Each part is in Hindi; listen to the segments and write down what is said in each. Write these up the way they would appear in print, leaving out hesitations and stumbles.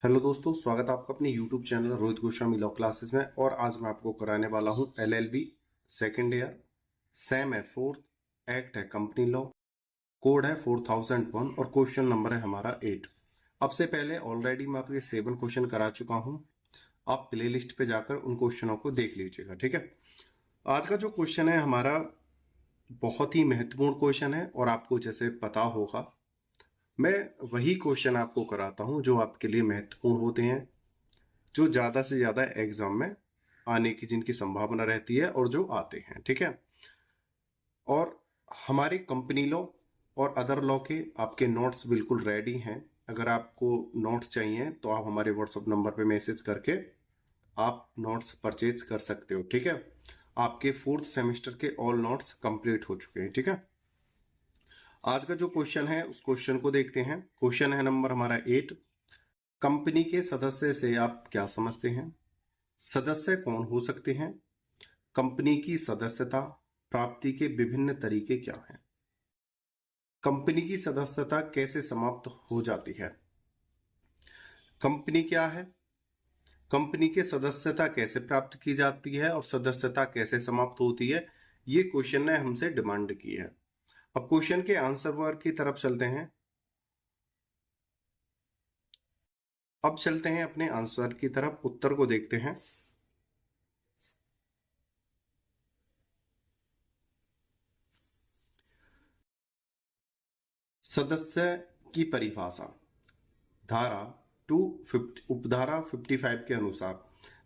हेलो दोस्तों, स्वागत है आपका अपने YouTube channel Rohit Goswami law classes में। और आज मैं आपको कराने वाला हूं एलएलबी सेकेंड ईयर। सेम है फोर्थ, एक्ट है कंपनी लॉ, कोड है 4001 और क्वेश्चन नंबर है हमारा 8। अब से पहले ऑलरेडी मैं आपके 7 क्वेश्चन करा चुका हूं। आप प्ले लिस्ट पे जाकर उन क्वेश्चनों को देख लीजिएगा, ठीक है। आज का जो क्वेश्चन है हमारा बहुत ही महत्वपूर्ण क्वेश्चन है और आपको जैसे पता होगा, मैं वही क्वेश्चन आपको कराता हूं जो आपके लिए महत्वपूर्ण होते हैं, जो ज़्यादा से ज़्यादा एग्जाम में आने की जिनकी संभावना रहती है और जो आते हैं, ठीक है। और हमारे कंपनी लॉ और अदर लॉ के आपके नोट्स बिल्कुल रेडी हैं। अगर आपको नोट्स चाहिए तो आप हमारे व्हाट्सएप नंबर पे मैसेज करके आप नोट्स परचेज कर सकते हो, ठीक है। आपके फोर्थ सेमेस्टर के ऑल नोट्स कंप्लीट हो चुके हैं, ठीक है। आज का जो क्वेश्चन है उस क्वेश्चन को देखते हैं। क्वेश्चन है नंबर हमारा 8। कंपनी के सदस्य से आप क्या समझते हैं? सदस्य कौन हो सकते हैं? कंपनी की सदस्यता प्राप्ति के विभिन्न तरीके क्या हैं? कंपनी की सदस्यता कैसे समाप्त हो जाती है? कंपनी क्या है? कंपनी के सदस्यता कैसे प्राप्त की जाती है और सदस्यता कैसे समाप्त होती है? ये क्वेश्चन ने हमसे डिमांड की है। अब क्वेश्चन के आंसर वर्क की तरफ चलते हैं। अब चलते हैं अपने आंसर की तरफ, उत्तर को देखते हैं। सदस्य की परिभाषा धारा 250 उपधारा 55 के अनुसार,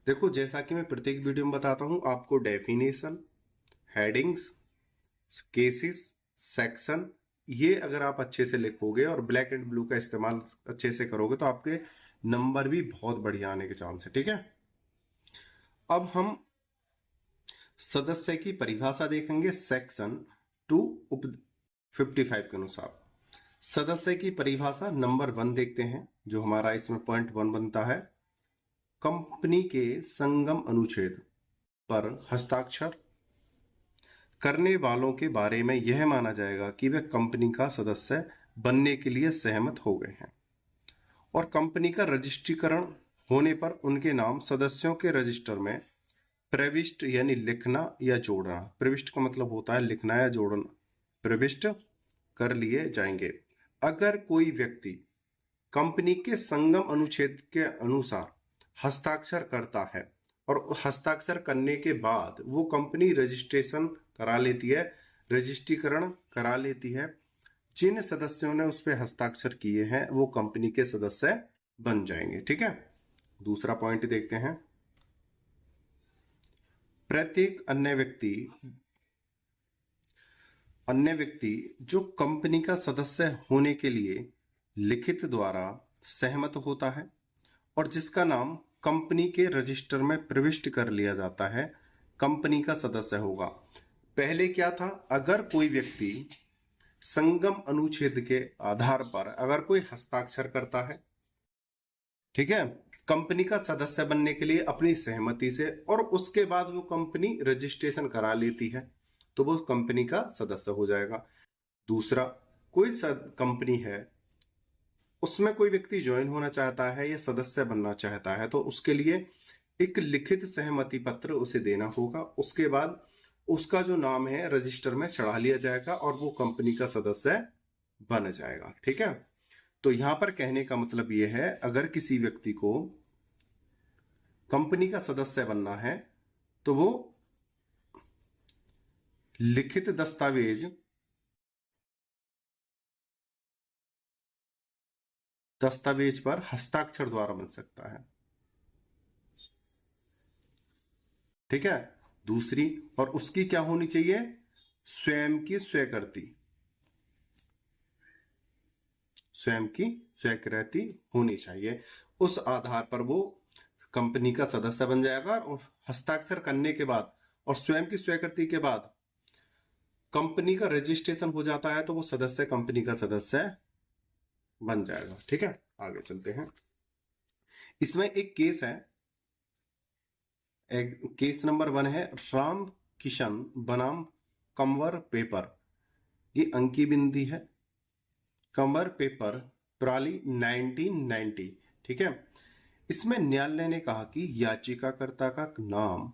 देखो जैसा कि मैं प्रत्येक वीडियो में बताता हूं आपको, डेफिनेशन, हेडिंग्स, केसेस, सेक्शन, ये अगर आप अच्छे से लिखोगे और ब्लैक एंड ब्लू का इस्तेमाल अच्छे से करोगे तो आपके नंबर भी बहुत बढ़िया आने के चांस है, ठीक है। अब हम सदस्य की परिभाषा देखेंगे सेक्शन 2 उप 55 के अनुसार। सदस्य की परिभाषा नंबर 1 देखते हैं, जो हमारा इसमें पॉइंट 1 बनता है। कंपनी के संगम अनुच्छेद पर हस्ताक्षर करने वालों के बारे में यह माना जाएगा कि वे कंपनी का सदस्य बनने के लिए सहमत हो गए हैं और कंपनी का रजिस्ट्रीकरण होने पर उनके नाम सदस्यों के रजिस्टर में प्रविष्ट यानी लिखना या जोड़ना, प्रविष्ट का मतलब होता है लिखना या जोड़ना, प्रविष्ट कर लिए जाएंगे। अगर कोई व्यक्ति कंपनी के संगम अनुच्छेद के अनुसार हस्ताक्षर करता है और हस्ताक्षर करने के बाद वो कंपनी रजिस्ट्रेशन करा लेती है, रजिस्ट्रीकरण करा लेती है, जिन सदस्यों ने उस पर हस्ताक्षर किए हैं वो कंपनी के सदस्य बन जाएंगे, ठीक है। दूसरा पॉइंट देखते हैं। प्रत्येक अन्य व्यक्ति जो कंपनी का सदस्य होने के लिए लिखित द्वारा सहमत होता है और जिसका नाम कंपनी के रजिस्टर में प्रविष्ट कर लिया जाता है, कंपनी का सदस्य होगा। पहले क्या था, अगर कोई व्यक्ति संगम अनुच्छेद के आधार पर अगर कोई हस्ताक्षर करता है, ठीक है, कंपनी का सदस्य बनने के लिए अपनी सहमति से, और उसके बाद वो कंपनी रजिस्ट्रेशन करा लेती है, तो वो कंपनी का सदस्य हो जाएगा। दूसरा, कोई कंपनी है, उसमें कोई व्यक्ति ज्वाइन होना चाहता है या सदस्य बनना चाहता है, तो उसके लिए एक लिखित सहमति पत्र उसे देना होगा। उसके बाद उसका जो नाम है रजिस्टर में चढ़ा लिया जाएगा और वो कंपनी का सदस्य बन जाएगा, ठीक है। तो यहां पर कहने का मतलब यह है, अगर किसी व्यक्ति को कंपनी का सदस्य बनना है तो वो लिखित दस्तावेज पर हस्ताक्षर द्वारा बन सकता है, ठीक है। दूसरी, और उसकी क्या होनी चाहिए, स्वयं की स्वीकृति होनी चाहिए। उस आधार पर वो कंपनी का सदस्य बन जाएगा और हस्ताक्षर करने के बाद और स्वयं की स्वीकृति के बाद कंपनी का रजिस्ट्रेशन हो जाता है तो वो सदस्य कंपनी का सदस्य बन जाएगा, ठीक है। आगे चलते हैं। इसमें एक केस है, केस नंबर 1 है राम किशन बनाम कंवर पेपर। ये अंकी बिंदी है, कंवर पेपर प्राली 1990, ठीक है। इसमें न्यायालय ने कहा कि याचिकाकर्ता का नाम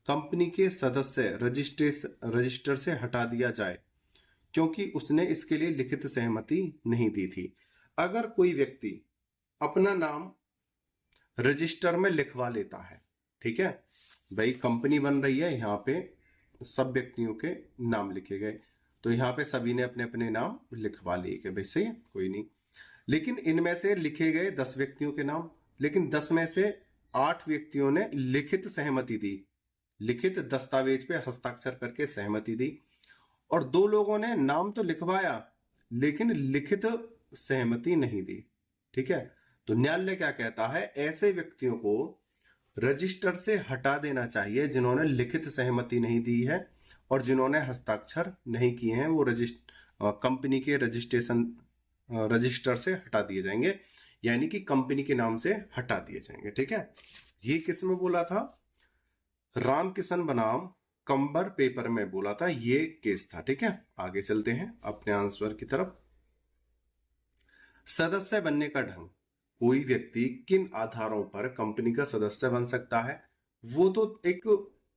कंपनी के सदस्य रजिस्टर से हटा दिया जाए क्योंकि उसने इसके लिए लिखित सहमति नहीं दी थी। अगर कोई व्यक्ति अपना नाम रजिस्टर में लिखवा लेता है, ठीक है भाई, कंपनी बन रही है, यहाँ पे सब व्यक्तियों के नाम लिखे गए, तो यहाँ पे सभी ने अपने अपने नाम लिखवा लिए कि भाई सही है, कोई नहीं। लेकिन इनमें से लिखे गए 10 व्यक्तियों के नाम, लेकिन 10 में से 8 व्यक्तियों ने लिखित सहमति दी, लिखित दस्तावेज पे हस्ताक्षर करके सहमति दी, और 2 लोगों ने नाम तो लिखवाया लेकिन लिखित सहमति नहीं दी, ठीक है। तो न्यायालय क्या कहता है, ऐसे व्यक्तियों को रजिस्टर से हटा देना चाहिए जिन्होंने लिखित सहमति नहीं दी है और जिन्होंने हस्ताक्षर नहीं किए हैं, वो कंपनी के रजिस्टर से हटा दिए जाएंगे, यानी कि कंपनी के नाम से हटा दिए जाएंगे, ठीक है। ये किस में बोला था, रामकिशन बनाम कंबर पेपर में बोला था, ये केस था, ठीक है। आगे चलते हैं अपने आंसर की तरफ। सदस्य बनने का ढंग, कोई व्यक्ति किन आधारों पर कंपनी का सदस्य बन सकता है, वो तो एक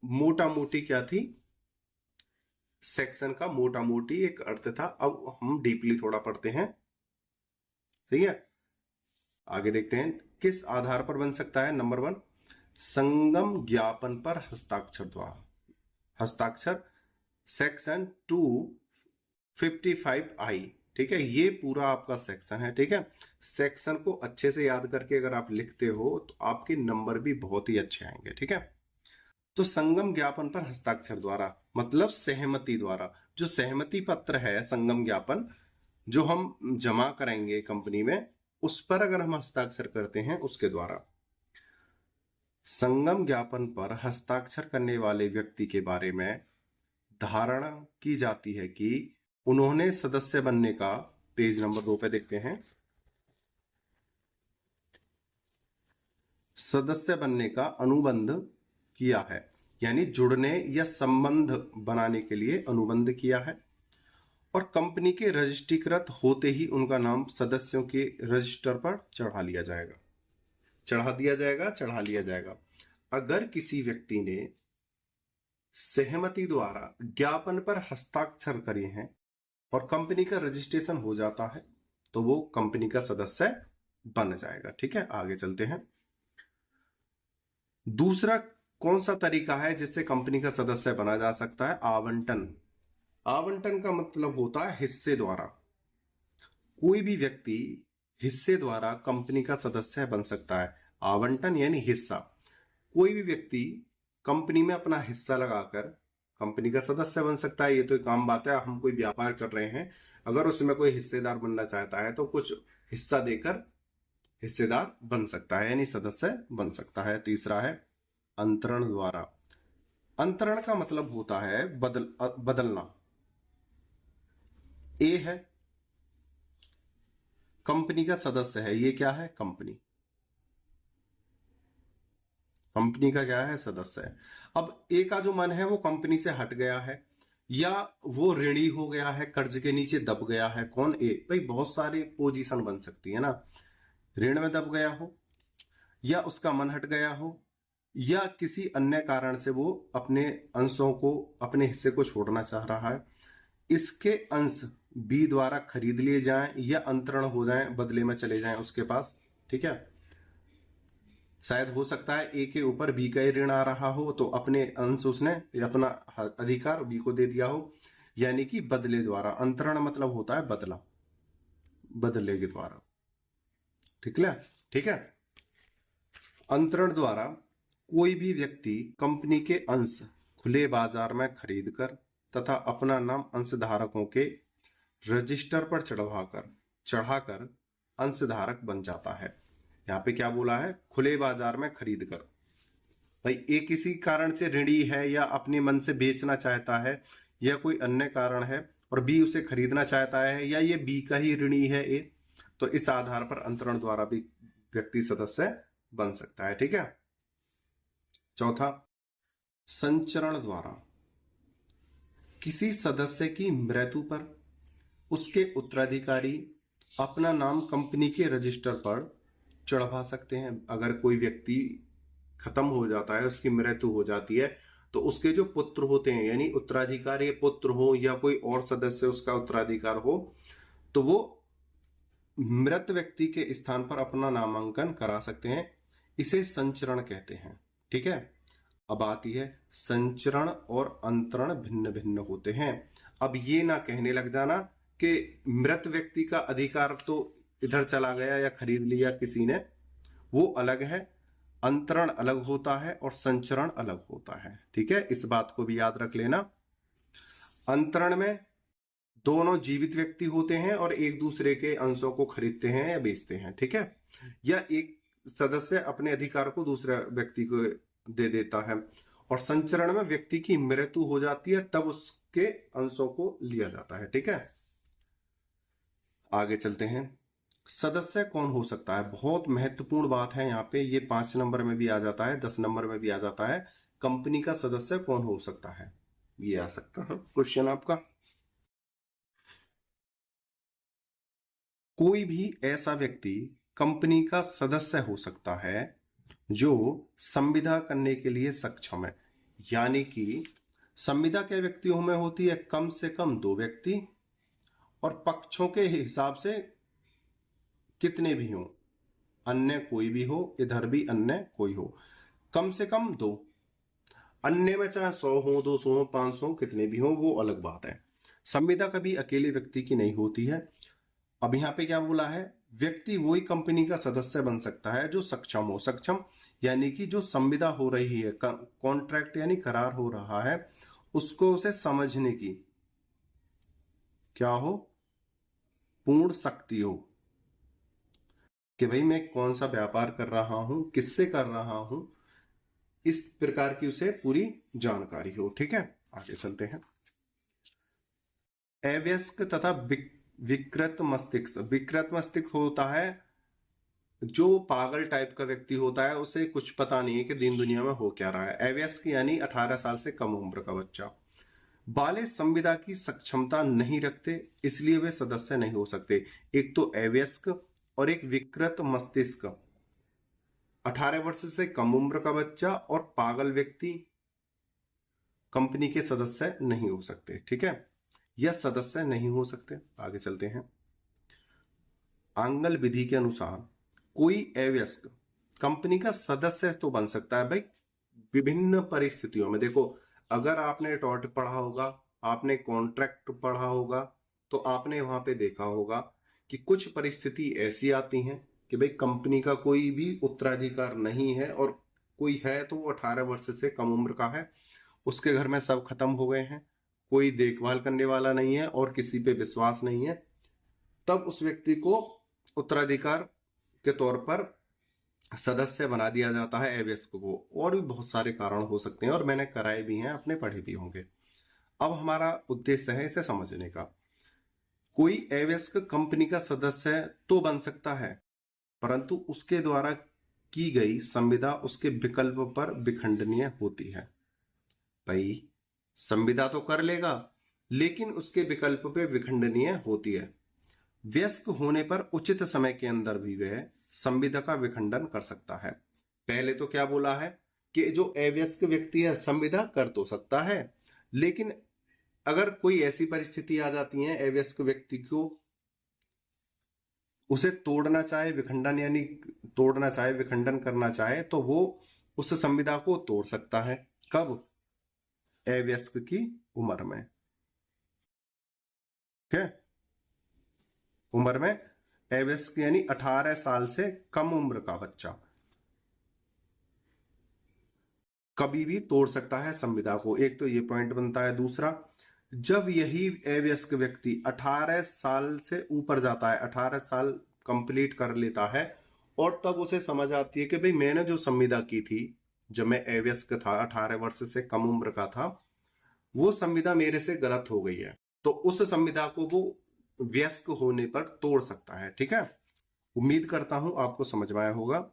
मोटा मोटी क्या थी, सेक्शन का मोटा मोटी एक अर्थ था। अब हम डीपली थोड़ा पढ़ते हैं, सही है। आगे देखते हैं किस आधार पर बन सकता है। नंबर 1, संगम ज्ञापन पर हस्ताक्षर द्वारा, हस्ताक्षर सेक्शन 255I, ठीक है, ये पूरा आपका सेक्शन है, ठीक है। सेक्शन को अच्छे से याद करके अगर आप लिखते हो तो आपके नंबर भी बहुत ही अच्छे आएंगे, ठीक है। तो संगम ज्ञापन पर हस्ताक्षर द्वारा मतलब सहमति द्वारा, जो सहमति पत्र है संगम ज्ञापन जो हम जमा करेंगे कंपनी में, उस पर अगर हम हस्ताक्षर करते हैं उसके द्वारा। संगम ज्ञापन पर हस्ताक्षर करने वाले व्यक्ति के बारे में धारणा की जाती है कि उन्होंने सदस्य बनने का, पेज नंबर 2 पे देखते हैं, सदस्य बनने का अनुबंध किया है, यानी जुड़ने या संबंध बनाने के लिए अनुबंध किया है, और कंपनी के रजिस्ट्रीकृत होते ही उनका नाम सदस्यों के रजिस्टर पर चढ़ा लिया जाएगा, चढ़ा लिया जाएगा। अगर किसी व्यक्ति ने सहमति द्वारा ज्ञापन पर हस्ताक्षर करे हैं और कंपनी का रजिस्ट्रेशन हो जाता है तो वो कंपनी का सदस्य बन जाएगा, ठीक है। आगे चलते हैं। दूसरा कौन सा तरीका है जिससे कंपनी का सदस्य बना जा सकता है, आवंटन। आवंटन का मतलब होता है हिस्से द्वारा। कोई भी व्यक्ति हिस्से द्वारा कंपनी का सदस्य बन सकता है। आवंटन यानी हिस्सा। कोई भी व्यक्ति कंपनी में अपना हिस्सा लगाकर कंपनी का सदस्य बन सकता है। ये तो एक आम बात है, हम कोई व्यापार कर रहे हैं, अगर उसमें कोई हिस्सेदार बनना चाहता है तो कुछ हिस्सा देकर हिस्सेदार बन सकता है, यानी सदस्य बन सकता है। तीसरा है अंतरण द्वारा। अंतरण का मतलब होता है बदलना। ए है कंपनी का सदस्य है, ये क्या है, कंपनी का क्या है, सदस्य है। अब ए का जो मन है वो कंपनी से हट गया है, या वो ऋणी हो गया है, कर्ज के नीचे दब गया है। कौन, ए। भाई बहुत सारी पोजीशन बन सकती है ना, ऋण में दब गया हो, या उसका मन हट गया हो, या किसी अन्य कारण से वो अपने अंशों को, अपने हिस्से को छोड़ना चाह रहा है। इसके अंश बी द्वारा खरीद लिए जाएं या अंतरण हो जाएं, बदले में चले जाएं उसके पास, ठीक है। शायद हो सकता है ए के ऊपर बी का ऋण आ रहा हो तो अपने अंश उसने अपना अधिकार बी को दे दिया हो, यानी कि बदले द्वारा। अंतरण मतलब होता है बदला, बदले के द्वारा, ठीक है। अंतरण द्वारा कोई भी व्यक्ति कंपनी के अंश खुले बाजार में खरीदकर तथा अपना नाम अंशधारकों के रजिस्टर पर चढ़ाकर अंशधारक बन जाता है। यहाँ पे क्या बोला है, खुले बाजार में खरीद कर। भाई ए किसी कारण से ऋणी है या अपने मन से बेचना चाहता है या कोई अन्य कारण है, और बी उसे खरीदना चाहता है, या ये बी का ही ऋणी है ए, तो इस आधार पर अंतरण द्वारा भी व्यक्ति सदस्य बन सकता है, ठीक है। चौथा, संचरण द्वारा। किसी सदस्य की मृत्यु पर उसके उत्तराधिकारी अपना नाम कंपनी के रजिस्टर पर चढ़वा सकते हैं। अगर कोई व्यक्ति खत्म हो जाता है, उसकी मृत्यु हो जाती है, तो उसके जो पुत्र होते हैं, यानी उत्तराधिकारी पुत्र हो या कोई और सदस्य उसका उत्तराधिकार हो, तो वो मृत व्यक्ति के स्थान पर अपना नामांकन करा सकते हैं। इसे संचरण कहते हैं। ठीक है, अब आती है संचरण और अंतरण भिन्न भिन्न होते हैं। अब ये ना कहने लग जाना कि मृत व्यक्ति का अधिकार तो इधर चला गया या खरीद लिया किसी ने, वो अलग है। अंतरण अलग होता है और संचरण अलग होता है। ठीक है, इस बात को भी याद रख लेना। अंतरण में दोनों जीवित व्यक्ति होते हैं और एक दूसरे के अंशों को खरीदते हैं या बेचते हैं। ठीक है, या एक सदस्य अपने अधिकार को दूसरे व्यक्ति को दे देता है। और संचरण में व्यक्ति की मृत्यु हो जाती है, तब उसके अंशों को लिया जाता है। ठीक है, आगे चलते हैं। सदस्य कौन हो सकता है, बहुत महत्वपूर्ण बात है यहाँ पे। ये 5 नंबर में भी आ जाता है, 10 नंबर में भी आ जाता है। कंपनी का सदस्य कौन हो सकता है, ये आ सकता है क्वेश्चन आपका। कोई भी ऐसा व्यक्ति कंपनी का सदस्य हो सकता है जो संविदा करने के लिए सक्षम है। यानी कि संविदा के व्यक्तियों में होती है कम से कम 2 व्यक्ति, और पक्षों के हिसाब से कितने भी हों, अन्य कोई भी हो, इधर भी अन्य कोई हो, कम से कम 2। अन्य में चाहे 100 हो, 200 हो, 500 हो, कितने भी हो, वो अलग बात है। संविदा कभी अकेले व्यक्ति की नहीं होती है। अब यहाँ पे क्या बोला है, व्यक्ति वही कंपनी का सदस्य बन सकता है जो सक्षम हो। सक्षम यानी कि जो संविदा हो रही है, कॉन्ट्रैक्ट यानी करार हो रहा है, उसको उसे समझने की क्या हो, पूर्ण शक्ति हो कि भाई मैं कौन सा व्यापार कर रहा हूं, किससे कर रहा हूं, इस प्रकार की उसे पूरी जानकारी हो। ठीक है, आगे चलते हैं। अवयस्क तथा विकृत मस्तिष्क। विकृत मस्तिष्क होता है जो पागल टाइप का व्यक्ति होता है, उसे कुछ पता नहीं है कि दीन दुनिया में हो क्या रहा है। अवयस्क यानी 18 साल से कम उम्र का बच्चा। बाले संविदा की सक्षमता नहीं रखते, इसलिए वे सदस्य नहीं हो सकते। एक तो अवयस्क और एक विकृत मस्तिष्क। 18 वर्ष से कम उम्र का बच्चा और पागल व्यक्ति कंपनी के सदस्य नहीं हो सकते। ठीक है, यह सदस्य नहीं हो सकते। आगे चलते हैं। आंगल विधि के अनुसार कोई अवयस्क कंपनी का सदस्य तो बन सकता है भाई विभिन्न परिस्थितियों में। देखो, अगर आपने टॉट पढ़ा होगा, आपने कॉन्ट्रैक्ट पढ़ा होगा, तो आपने वहां पे देखा होगा कि कुछ परिस्थिति ऐसी आती हैं कि भाई कंपनी का कोई भी उत्तराधिकार नहीं है, और कोई है तो वो 18 वर्ष से कम उम्र का है, उसके घर में सब खत्म हो गए हैं, कोई देखभाल करने वाला नहीं है और किसी पे विश्वास नहीं है, तब उस व्यक्ति को उत्तराधिकार के तौर पर सदस्य बना दिया जाता है अवयस्क को। और भी बहुत सारे कारण हो सकते हैं और मैंने कराए भी हैं, आपने पढ़े भी होंगे। अब हमारा उद्देश्य है इसे समझने का। कोई अवयस्क कंपनी का सदस्य तो बन सकता है, परंतु उसके द्वारा की गई संविदा उसके विकल्प पर विखंडनीय होती है। भाई संविदा तो कर लेगा, लेकिन उसके विकल्प पे विखंडनीय होती है। वयस्क होने पर उचित समय के अंदर भी वह संविदा का विखंडन कर सकता है। पहले तो क्या बोला है कि जो अवयस्क व्यक्ति है संविदा कर तो सकता है, लेकिन अगर कोई ऐसी परिस्थिति आ जाती है अवयस्क व्यक्ति को उसे तोड़ना चाहे, विखंडन यानी तोड़ना चाहे, विखंडन करना चाहे, तो वो उस संविदा को तोड़ सकता है। कब? अवयस्क की उम्र में। ठीक है, उम्र में अवयस्क यानी 18 साल से कम उम्र का बच्चा कभी भी तोड़ सकता है संविदा को। एक तो ये पॉइंट बनता है। दूसरा, जब यही अवयस्क व्यक्ति 18 साल से ऊपर जाता है, 18 साल कंप्लीट कर लेता है, और तब उसे समझ आती है कि भाई मैंने जो संविदा की थी जब मैं अवयस्क था, 18 वर्ष से कम उम्र का था, वो संविदा मेरे से गलत हो गई है, तो उस संविदा को वो वयस्क होने पर तोड़ सकता है। ठीक है, उम्मीद करता हूं आपको समझ में आया होगा।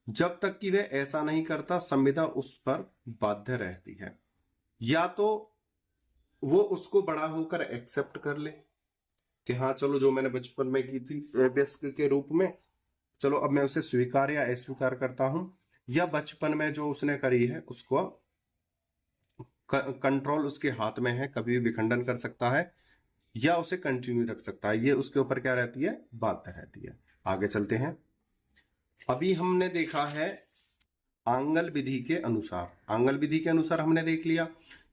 जब तक कि वह ऐसा नहीं करता, संविदा उस पर बाध्य रहती है। या तो वो उसको बड़ा होकर एक्सेप्ट कर ले, कि हाँ चलो जो मैंने बचपन में की थी अभ्यस्क के रूप में, चलो अब मैं उसे स्वीकार या अस्वीकार करता हूं, या बचपन में जो उसने करी है उसको कंट्रोल उसके हाथ में है, कभी भी विखंडन कर सकता है या उसे कंटिन्यू रख सकता है। ये उसके ऊपर क्या रहती है, बाध्य रहती है। आगे चलते हैं। अभी हमने देखा है आंगल विधि के अनुसार, आंगल विधि के अनुसार हमने देख लिया।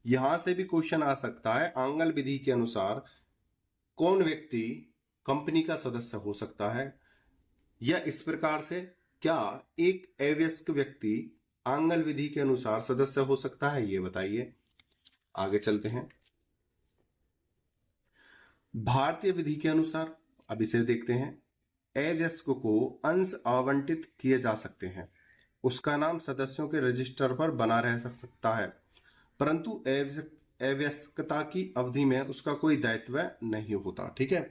यहां से भी क्वेश्चन आ सकता है, आंगल विधि के अनुसार कौन व्यक्ति कंपनी का सदस्य हो सकता है, या इस प्रकार से क्या एक अवयस्क व्यक्ति आंगल विधि के अनुसार सदस्य हो सकता है, ये बताइए। आगे चलते हैं। भारतीय विधि के अनुसार अब इसे देखते हैं। अवयस्क को अंश आवंटित किए जा सकते हैं, उसका नाम सदस्यों के रजिस्टर पर बना रह सकता है, परंतु अवयस्कता की अवधि में उसका कोई दायित्व नहीं होता। ठीक है,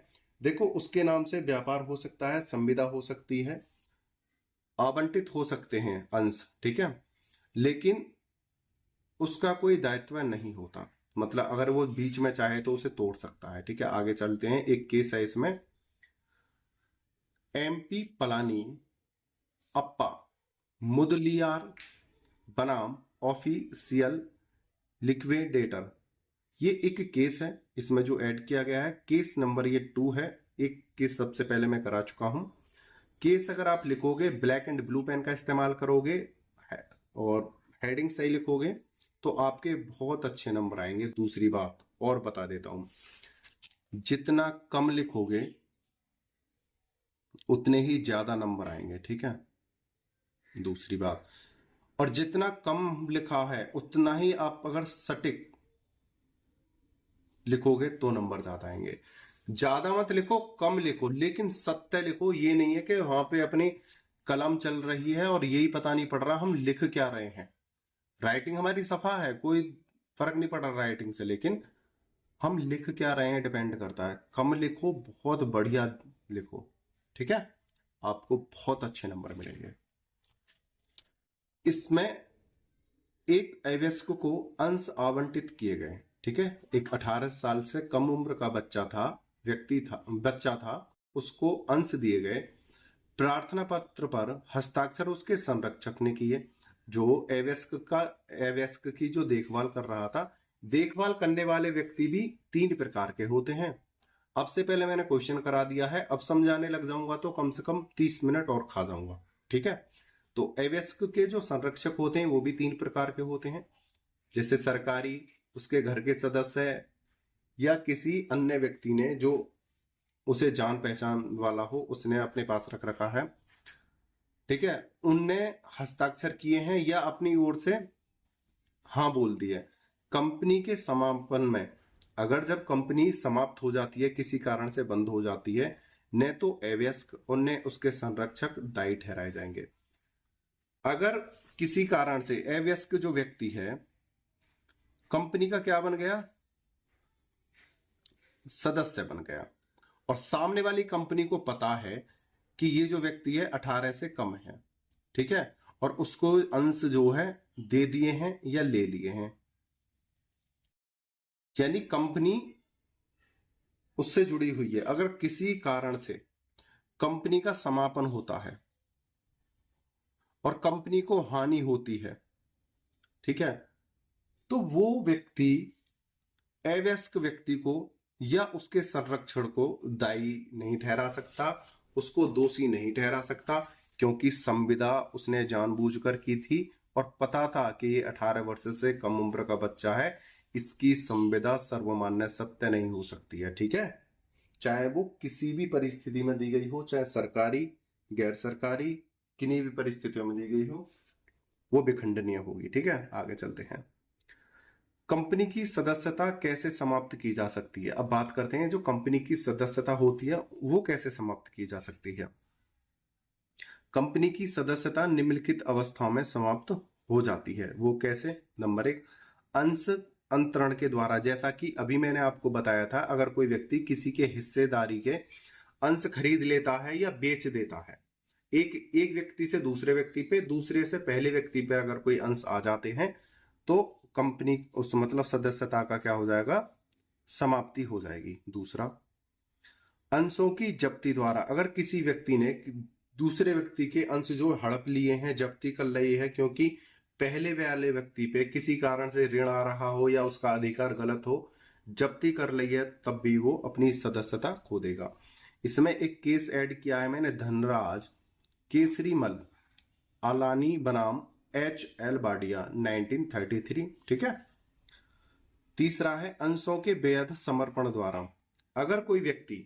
देखो उसके नाम से व्यापार हो सकता है, संविदा हो सकती है, आवंटित हो सकते हैं अंश, ठीक है, लेकिन उसका कोई दायित्व नहीं होता। मतलब अगर वो बीच में चाहे तो उसे तोड़ सकता है। ठीक है, आगे चलते हैं। एक केस है इसमें, MP पलानी अप्पा मुदलियार बनाम ऑफिशियल लिक्विडेटर, ये एक केस है। इसमें जो ऐड किया गया है केस नंबर ये 2 है। एक केस सबसे पहले मैं करा चुका हूं। केस अगर आप लिखोगे ब्लैक एंड ब्लू पेन का इस्तेमाल करोगे और हेडिंग सही लिखोगे तो आपके बहुत अच्छे नंबर आएंगे। दूसरी बात और बता देता हूं, जितना कम लिखोगे उतने ही ज्यादा नंबर आएंगे। ठीक है, दूसरी बात, और जितना कम लिखा है उतना ही आप अगर सटीक लिखोगे तो नंबर ज्यादा आएंगे। ज्यादा मत लिखो, कम लिखो, लेकिन सत्य लिखो। ये नहीं है कि वहां पे अपनी कलम चल रही है और यही पता नहीं पड़ रहा हम लिख क्या रहे हैं। राइटिंग हमारी सफा है, कोई फर्क नहीं पड़ रहा राइटिंग से, लेकिन हम लिख क्या रहे हैं डिपेंड करता है। कम लिखो, बहुत बढ़िया लिखो। ठीक है, आपको बहुत अच्छे नंबर मिलेंगे। इसमें एक अवयस्क को अंश आवंटित किए गए। ठीक है, एक 18 साल से कम उम्र का बच्चा था, बच्चा था, उसको अंश दिए गए। प्रार्थना पत्र पर हस्ताक्षर उसके संरक्षक ने किए, जो अवयस्क की जो देखभाल कर रहा था। देखभाल करने वाले व्यक्ति भी 3 प्रकार के होते हैं। अब से पहले मैंने क्वेश्चन करा दिया है, अब समझाने लग जाऊंगा तो कम से कम 30 मिनट और खा जाऊंगा। ठीक है, तो अवयस्क के जो संरक्षक होते हैं वो भी 3 प्रकार के होते हैं, जैसे सरकारी, उसके घर के सदस्य है, या किसी अन्य व्यक्ति ने जो उसे जान पहचान वाला हो उसने अपने पास रख रखा है। ठीक है, उनने हस्ताक्षर किए हैं या अपनी ओर से हाँ बोल दिया। कंपनी के समापन में, अगर जब कंपनी समाप्त हो जाती है, किसी कारण से बंद हो जाती है, न तो अवयस्क और न उसके संरक्षक दायी ठहराए जाएंगे। अगर किसी कारण से अवयस्क जो व्यक्ति है कंपनी का क्या बन गया, सदस्य बन गया, और सामने वाली कंपनी को पता है कि ये जो व्यक्ति है 18 से कम है, ठीक है, और उसको अंश जो है दे दिए हैं या ले लिए हैं, यानी कंपनी उससे जुड़ी हुई है। अगर किसी कारण से कंपनी का समापन होता है और कंपनी को हानि होती है, ठीक है, तो वो व्यक्ति अवयस्क व्यक्ति को या उसके संरक्षण को दायी नहीं ठहरा सकता, उसको दोषी नहीं ठहरा सकता, क्योंकि संविदा उसने जानबूझकर की थी और पता था कि ये 18 वर्ष से कम उम्र का बच्चा है, इसकी संविदा सर्वमान्य सत्य नहीं हो सकती है। ठीक है, चाहे वो किसी भी परिस्थिति में दी गई हो, चाहे सरकारी गैर सरकारी किन्हीं भी परिस्थितियों में दी गई हो, वो विखंडनीय होगी। ठीक है, आगे चलते हैं। कंपनी की सदस्यता कैसे समाप्त की जा सकती है। अब बात करते हैं जो कंपनी की सदस्यता होती है वो कैसे समाप्त की जा सकती है। कंपनी की सदस्यता निम्नलिखित अवस्थाओं में समाप्त हो जाती है। वो कैसे? नंबर 1, अंश अंतरण के द्वारा। जैसा कि अभी मैंने आपको बताया था, अगर कोई व्यक्ति किसी के हिस्सेदारी के अंश खरीद लेता है या बेच देता है, एक व्यक्ति से दूसरे व्यक्ति पे, दूसरे से पहले व्यक्ति पे अगर कोई अंश आ जाते हैं तो कंपनी उस मतलब सदस्यता का क्या हो जाएगा, समाप्ति हो जाएगी। दूसरा, अंशों की जब्ती द्वारा, अगर किसी व्यक्ति ने दूसरे व्यक्ति के अंश जो हड़प लिए हैं, जब्ती कर लिए है, क्योंकि पहले वाले व्यक्ति पे किसी कारण से ऋण आ रहा हो या उसका अधिकार गलत हो, जब्ती कर ली है, तब भी वो अपनी सदस्यता खो देगा। इसमें एक केस ऐड किया है मैंने, धनराज केसरीमल आलानी बनाम HL बाडिया 1933। ठीक है। तीसरा है अंशों के बेहद समर्पण द्वारा। अगर कोई व्यक्ति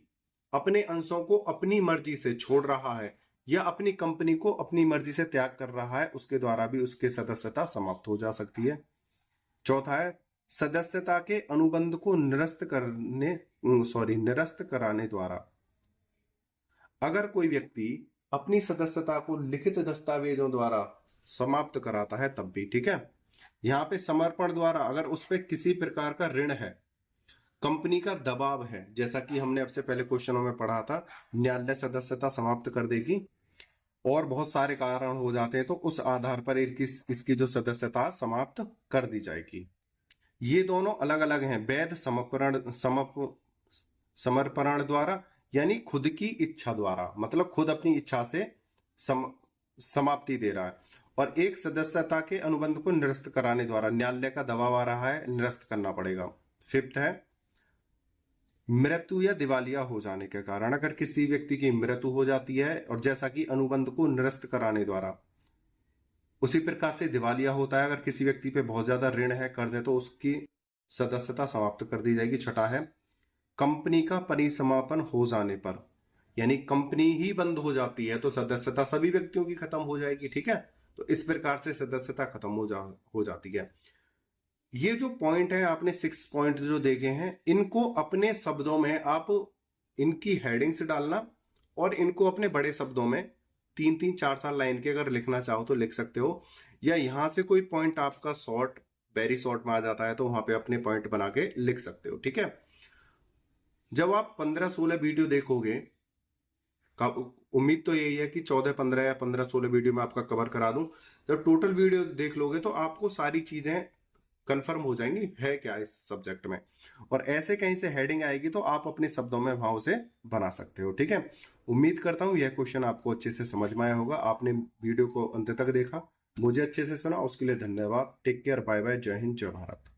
अपने अंशों को अपनी मर्जी से छोड़ रहा है या अपनी कंपनी को अपनी मर्जी से त्याग कर रहा है, उसके द्वारा भी उसकी सदस्यता समाप्त हो जा सकती है। चौथा है सदस्यता के अनुबंध को निरस्त कराने द्वारा। अगर कोई व्यक्ति अपनी सदस्यता को लिखित दस्तावेजों द्वारा समाप्त कराता है तब भी। ठीक है। यहाँ पे समर्पण द्वारा, अगर उस पर किसी प्रकार का ऋण है, कंपनी का दबाव है, जैसा कि हमने आपसे पहले क्वेश्चनों में पढ़ा था, न्यायालय सदस्यता समाप्त कर देगी और बहुत सारे कारण हो जाते हैं, तो उस आधार पर इसकी जो सदस्यता समाप्त कर दी जाएगी। ये दोनों अलग अलग हैं। वैध समर्पण द्वारा यानी खुद की इच्छा द्वारा, मतलब खुद अपनी इच्छा से समाप्ति दे रहा है, और एक सदस्यता के अनुबंध को निरस्त कराने द्वारा, न्यायालय का दबाव आ रहा है, निरस्त करना पड़ेगा। फिफ्थ है मृत्यु या दिवालिया हो जाने के कारण। अगर किसी व्यक्ति की मृत्यु हो जाती है और जैसा कि अनुबंध को निरस्त कराने द्वारा, उसी प्रकार से दिवालिया होता है, अगर किसी व्यक्ति पे बहुत ज्यादा ऋण है, कर्ज है, तो उसकी सदस्यता समाप्त कर दी जाएगी। छठा है कंपनी का परिसमापन हो जाने पर, यानी कंपनी ही बंद हो जाती है तो सदस्यता सभी व्यक्तियों की खत्म हो जाएगी। ठीक है। तो इस प्रकार से सदस्यता खत्म हो जाती है। ये जो पॉइंट है, आपने 6 पॉइंट जो देखे हैं, इनको अपने शब्दों में आप इनकी हेडिंग्स डालना और इनको अपने बड़े शब्दों में 3-3, 4-4 लाइन के अगर लिखना चाहो तो लिख सकते हो, या यहां से कोई पॉइंट आपका शॉर्ट, वेरी शॉर्ट में आ जाता है तो वहां पे अपने पॉइंट बना के लिख सकते हो। ठीक है। जब आप 15-16 वीडियो देखोगे, उम्मीद तो यही है कि 14-15 या 15-16 वीडियो में आपका कवर करा दूं। जब टोटल वीडियो देख लोगे तो आपको सारी चीजें कंफर्म हो जाएंगी है क्या इस सब्जेक्ट में, और ऐसे कहीं से हेडिंग आएगी तो आप अपने शब्दों में भाव से बना सकते हो। ठीक है। उम्मीद करता हूं यह क्वेश्चन आपको अच्छे से समझ में आया होगा। आपने वीडियो को अंत तक देखा, मुझे अच्छे से सुना, उसके लिए धन्यवाद। टेक केयर, बाय बाय, जय हिंद, जय भारत।